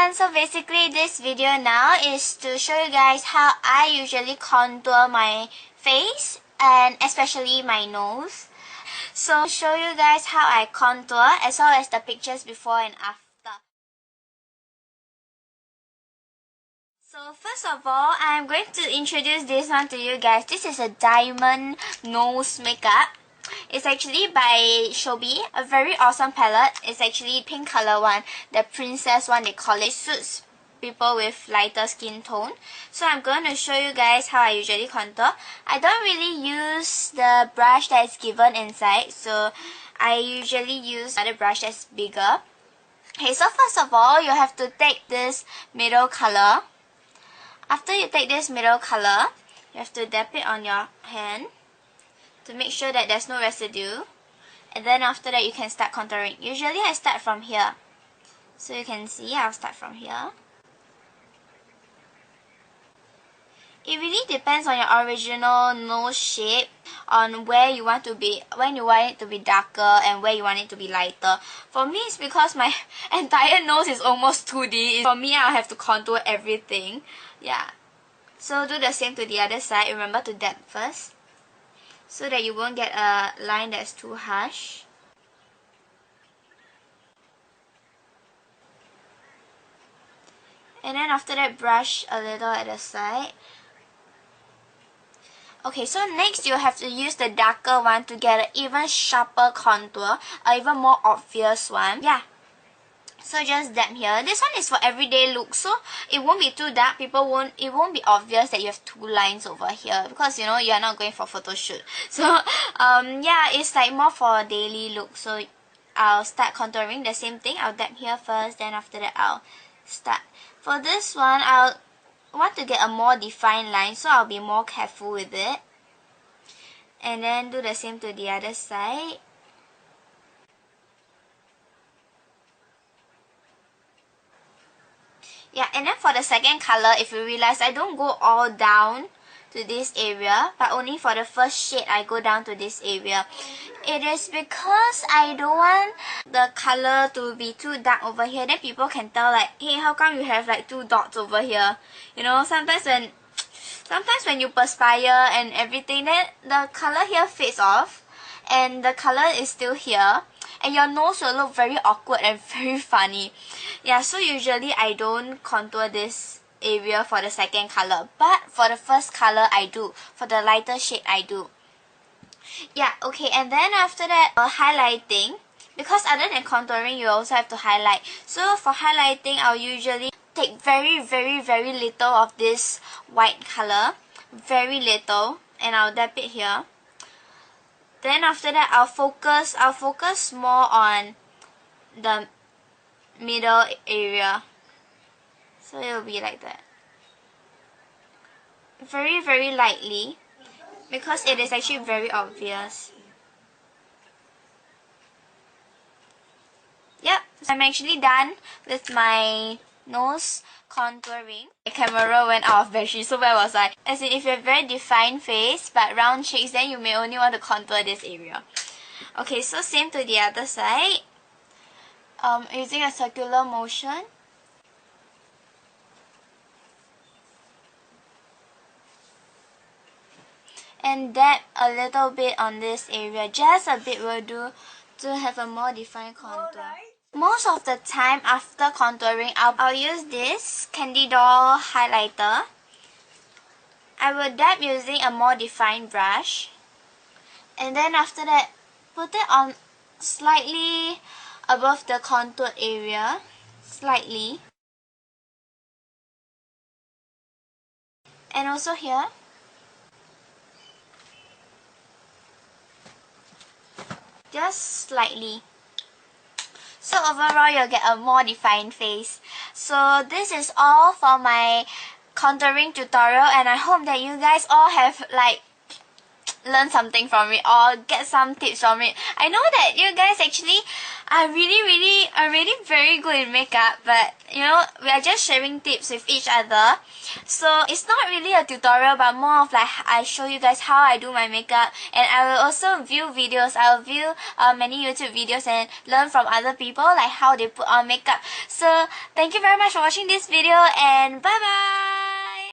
everyone, so basically this video now is to show you guys how I usually contour my face and especially my nose. So show you guys how I contour as well as the pictures before and after. So first of all, I'm going to introduce this one to you guys. This is a diamond nose makeup. It's actually by Shobi, a very awesome palette. It's actually pink color one, the princess one they call it. Suits people with lighter skin tone. So I'm going to show you guys how I usually contour. I don't really use the brush that is given inside, so I usually use another brush that's bigger. Okay, so first of all, you have to take this middle color. After you take this middle color, you have to dab it on your hand to make sure that there's no residue, and then after that you can start contouring. Usually I start from here, so you can see I'll start from here. It really depends on your original nose shape, on where you want to be, when you want it to be darker and where you want it to be lighter. For me, it's because my entire nose is almost 2D. For me, I'll have to contour everything. Yeah. So do the same to the other side. Remember to dab first, so that you won't get a line that's too harsh. And then after that, brush a little at the side. Okay, so next you have to use the darker one to get an even sharper contour, or even more obvious one. Yeah. So just dab here. This one is for everyday look, so it won't be too dark. It won't be obvious that you have two lines over here, because you know you're not going for photo shoot. So yeah, it's like more for a daily look. So I'll start contouring the same thing. I'll dab here first, then after that I'll start. For this one, I'll want to get a more defined line, so I'll be more careful with it. And then do the same to the other side. Yeah, and then for the second color, if you realize, I don't go all down to this area, but only for the first shade I go down to this area. It is because I don't want the color to be too dark over here. Then people can tell like, hey, how come you have like two dots over here? You know, sometimes when you perspire and everything, then the color here fades off and the color is still here, and your nose will look very awkward and very funny. Yeah, so usually I don't contour this area for the second color, but for the first color I do. For the lighter shade I do. Yeah, okay, and then after that, highlighting. Because other than contouring, you also have to highlight. So for highlighting, I'll usually take very little of this white color. Very little. And I'll dab it here. Then after that, I'll focus more on the middle area. So it'll be like that. Very lightly, because it is actually very obvious. Yep, so I'm actually done with my nose contouring. My camera went out of battery, so where was I? As in, if you have very defined face but round cheeks, then you may only want to contour this area. Okay, so same to the other side. Using a circular motion. And dab a little bit on this area. Just a bit will do to have a more defined contour. Most of the time after contouring, I'll use this Candy Doll highlighter. I will dab using a more defined brush. And then after that, put it on slightly above the contour area. Slightly. And also here. Just slightly. So overall, you'll get a more defined face. So this is all for my contouring tutorial, and I hope that you guys all have like learn something from it or get some tips from it. I know that you guys actually are really very good in makeup, but you know, we are just sharing tips with each other. So it's not really a tutorial, but more of like I show you guys how I do my makeup, and I will also view videos. I will view many YouTube videos and learn from other people like how they put on makeup. So thank you very much for watching this video, and bye bye.